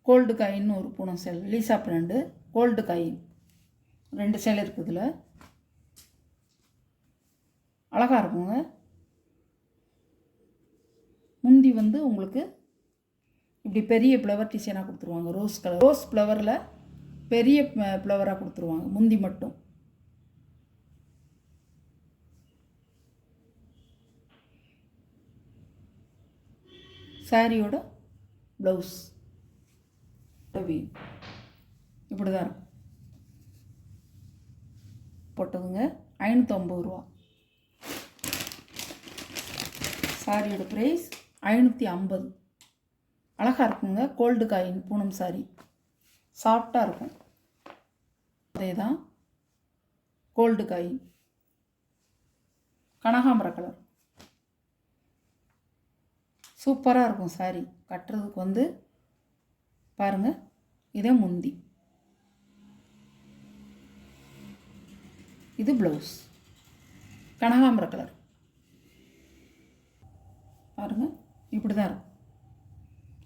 Gold coin ஒரு பூனம் சேலை, Lisa brand gold coin 2 சேலை இருக்குது. இதில் அழகாக இருக்குங்க. முந்தி வந்து உங்களுக்கு இப்படி பெரிய ஃப்ளவர் டிசைனாக கொடுத்துருவாங்க. ரோஸ் ஃப்ளவரில் பெரிய ஃப்ளவராக கொடுத்துருவாங்க முந்தி மட்டும். சாரியோட ப்ளவுஸ் இப்படி தான் இருக்கும். போட்டதுங்க 550 ரூபா. சாரியோட ப்ரைஸ் 550. அழகாக இருக்குங்க. கோல்டு காயின் பூனம் சாரி, சாஃப்டாக இருக்கும். அதே தான் கோல்டு காயின், கனகாம்பர கலர், சூப்பராக இருக்கும். சாரி கட்டுறதுக்கு வந்து பாருங்கள். இதே முந்தி, இது ப்ளவுஸ், கனகாம்பர கலர் பாருங்கள். இப்படி தான் இருக்கும்.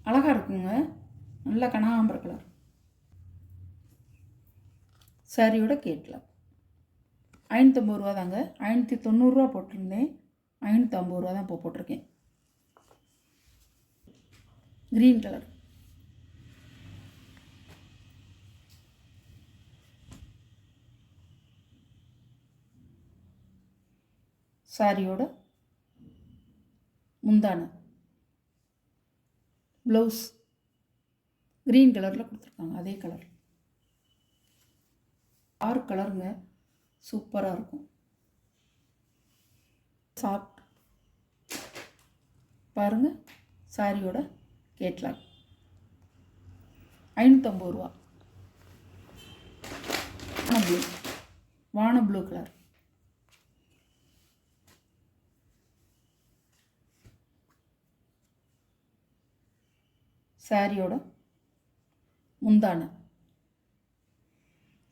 அழகாக இருக்குங்க. நல்ல கனகாம்பர கலர். சாரியோட கேட்லாக் 550 ரூபா தாங்க. 590 ரூபா போட்டிருந்தேன். 550 ரூபா தான் இப்போ போட்டிருக்கேன். க்ரீன் கலர், சாரியோட முந்தான ப்ளவுஸ் க்ரீன் கலரில் கொடுத்துருக்காங்க. அதே கலர் 6 கலருங்க. சூப்பராக இருக்கும். சாஃப்ட் பாருங்கள். சாரியோட கேட்லாக் 550 ரூபா. வான ப்ளூ கலர், சாரியோட முந்தான,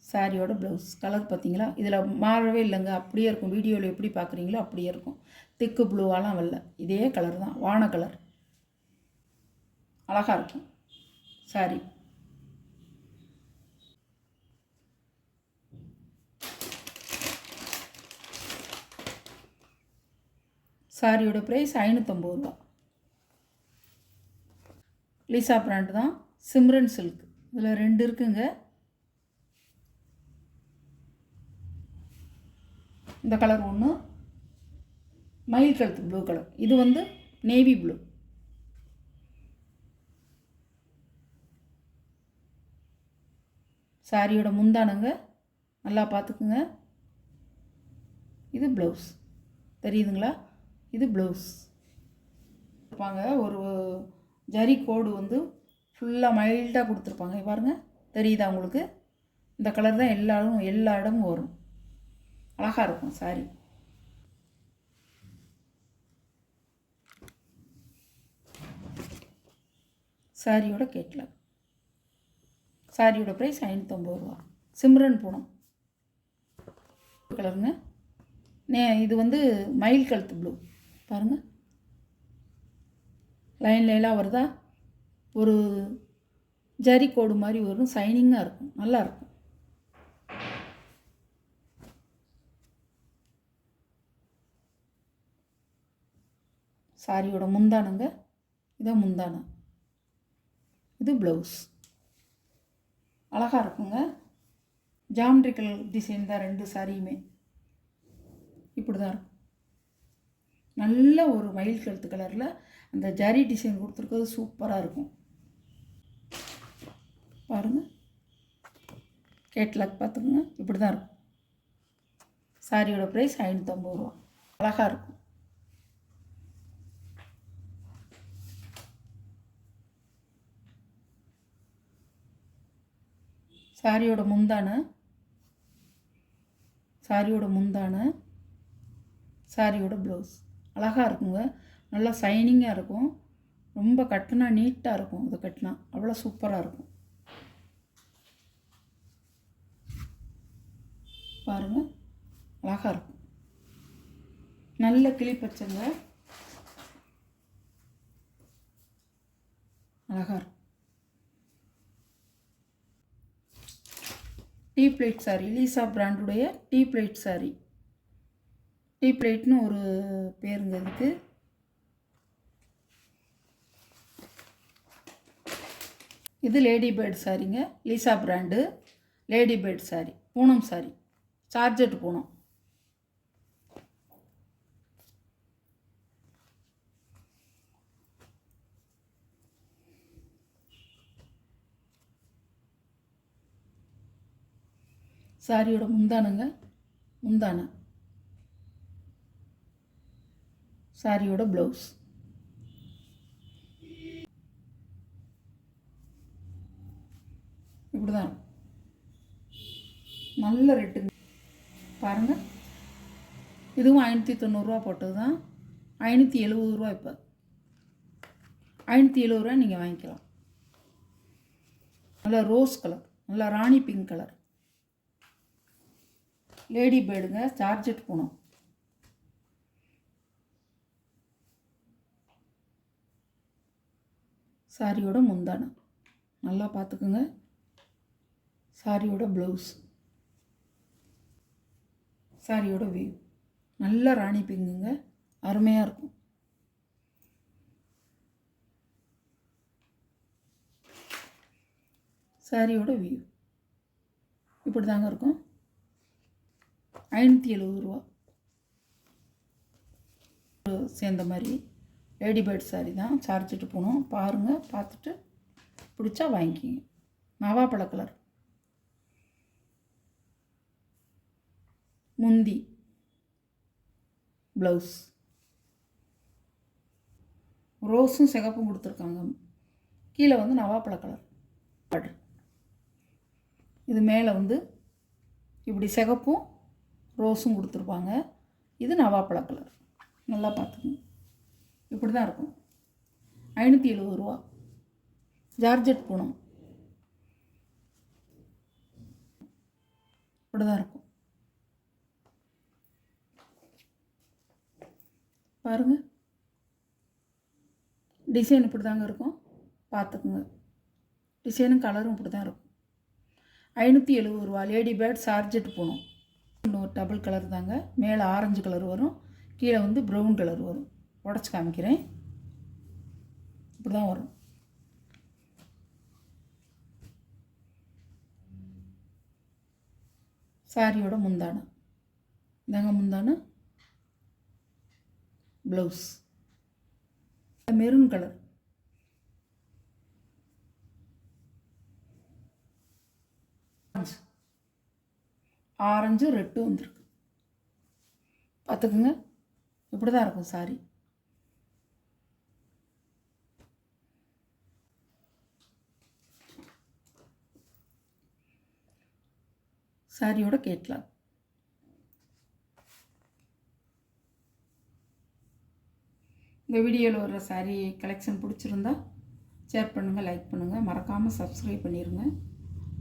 சாரியோட ப்ளவுஸ். கலர் பார்த்தீங்களா? இதில் மாறவே இல்லைங்க. அப்படியே இருக்கும். வீடியோவில் எப்படி பார்க்குறீங்களோ அப்படியே இருக்கும். திக்கு ப்ளூவாலாம் வரல. இதே கலர் தான், வான கலர். அழகாக இருக்கும் சாரி. சாரியோட ப்ரைஸ் 550 ரூபா. லீசா பிராண்ட் தான், சிம்ரன் சில்க். இதில் 2 இருக்குங்க. இந்த கலர் ஒன்று, மயில் கழுத்து ப்ளூ கலர். இது வந்து நேவி ப்ளூ. சாரியோட முந்தானங்க, நல்லா பார்த்துக்குங்க. இது ப்ளவுஸ், தெரியுதுங்களா? இது ப்ளவுஸ். இருப்பாங்க ஒரு ஜரி கோடு வந்து ஃபுல்லாக மைல்டாக கொடுத்துருப்பாங்க. பாருங்கள், தெரியுதா உங்களுக்கு? இந்த கலர் தான் எல்லா இடமும் வரும். அழகாக இருக்கும் சாரி. சாரியோட கேட்லாக். சாரியோட ப்ரைஸ் 550 ரூபா. சிம்ரன் பூனம் கலருங்க. இது வந்து மயில் கழுத்து ப்ளூ. பாருங்கள், லைன்லாம் வருதா? ஒரு ஜரி கோடு மாதிரி வரும். சைனிங்காக இருக்கும், நல்லாயிருக்கும். சாரியோட முந்தானங்க, இதான் முந்தான. இது ப்ளவுஸ். அழகாக இருக்குங்க. ஜாமெட்ரிக்கல் டிசைன் தான் 2 சாரியுமே. இப்படி தான் இருக்கும். நல்ல ஒரு மயில் கழுத்து கலரில் அந்த ஜரி டிசைன் கொடுத்துருக்கிறது சூப்பராக இருக்கும். பாருங்கள், கேட்லாக் பார்த்துக்குங்க. இப்படி தான் இருக்கும். சாரியோட ப்ரைஸ் 550 ரூபா. அழகாக இருக்கும். சாரியோட முந்தான, சாரியோட ப்ளவுஸ். அழகாக இருக்குங்க. நல்லா சைனிங்காக இருக்கும். ரொம்ப கட்டினா நீட்டாக இருக்கும். இது கட்டினா அவ்வளோ சூப்பராக இருக்கும். பாருங்கள், அழகாக இருக்கும். நல்ல கிளி பச்சைங்க, அழகாக இருக்கும். டீ பிளேட் சாரி, லீசா பிராண்டுடைய டீ பிளேட் சாரி. டீ பிளேட்னு ஒரு பேருங்க இதுக்கு. இது லேடி பேர்ட் சாரிங்க, Lisa brand lady bird sari, Poonam sari, georgette Poonam. சாரியோட முந்தானங்க, முந்தான சாரியோட ப்ளவுஸ். இப்படி தான் நல்ல ரேட்டுங்க பாருங்கள். இதுவும் 590 போட்டது தான், 570 இப்போ. 570 நீங்கள் வாங்கிக்கலாம். நல்லா ரோஸ் கலர், நல்லா ராணி பிங்க் கலர், லேடி பேர்டுங்க, சார்ஜெட் பூனம். சாரியோட முந்தானை நல்லா பார்த்துக்குங்க. சாரியோட ப்ளவுஸ், சாரியோட வியூ நல்ல ராணி பிங்குங்க, அருமையாக இருக்கும். சாரியோட வியூ இப்படி தாங்க இருக்கும். 570 சேர்ந்த மாதிரி லேடி பேர்ட் சாரி தான், சார்ஜெட்டு போகணும். பாருங்கள், பார்த்துட்டு பிடிச்சா வாங்கிக்கிங்க. நவாப்பழ கலர் முந்தி, ப்ளவுஸ் ரோஸும் சிகப்பும் கொடுத்துருக்காங்க. கீழே வந்து நவாப்பழ கலர் பார்டர். இது மேலே வந்து இப்படி சிகப்பும் ரோஸும் கொடுத்துருப்பாங்க. இது நவாப்பழ கலர். நல்லா பார்த்துக்கோங்க, இப்படி தான் இருக்கும். 570 ஜார்ஜெட் பூனம். இப்படி தான் இருக்கும் பாருங்கள். டிசைன் இப்படி தாங்க இருக்கும், பார்த்துக்குங்க. டிசைனும் கலரும் இப்படி தான் இருக்கும். 570 லேடி பேர்ட் சார்ஜெட் பூனம். இன்னொரு டபுள் கலர் தாங்க. மேலே ஆரஞ்சு கலர் வரும், கீழே வந்து ப்ரௌன் கலர் வரும். உடச்சி காமிக்கிறேன். இப்படி தான் வரும். சாரியோட முந்தானை இதாங்க, முந்தானை blouse maroon colour. Orange red வந்துருக்கு, பார்த்துக்குங்க. இப்படி தான் இருக்கும் சாரி. சாரியோட கேட்லாக். இந்த வீடியோவில் வர்ற சாரி கலெக்ஷன் பிடிச்சிருந்தா ஷேர் பண்ணுங்கள், லைக் பண்ணுங்கள், மறக்காமல் சப்ஸ்கிரைப் பண்ணிடுங்க.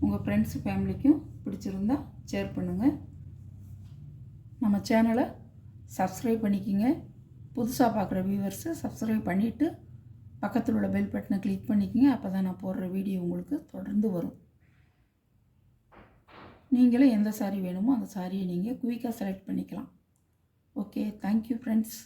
உங்கள் ஃப்ரெண்ட்ஸு ஃபேமிலிக்கும் பிடிச்சிருந்தா ஷேர் பண்ணுங்கள். நம்ம சேனலை சப்ஸ்கிரைப் பண்ணிக்கிங்க. புதுசாக பார்க்குற வியூவர்ஸு சப்ஸ்கிரைப் பண்ணிவிட்டு பக்கத்தில் உள்ள பெல் பட்டனை கிளிக் பண்ணிக்கிங்க. அப்போ தான் நான் போடுற வீடியோ உங்களுக்கு தொடர்ந்து வரும். நீங்களே எந்த சாரி வேணுமோ அந்த சாரியை நீங்கள் குயிக்காக செலக்ட் பண்ணிக்கலாம். Okay, thank you friends.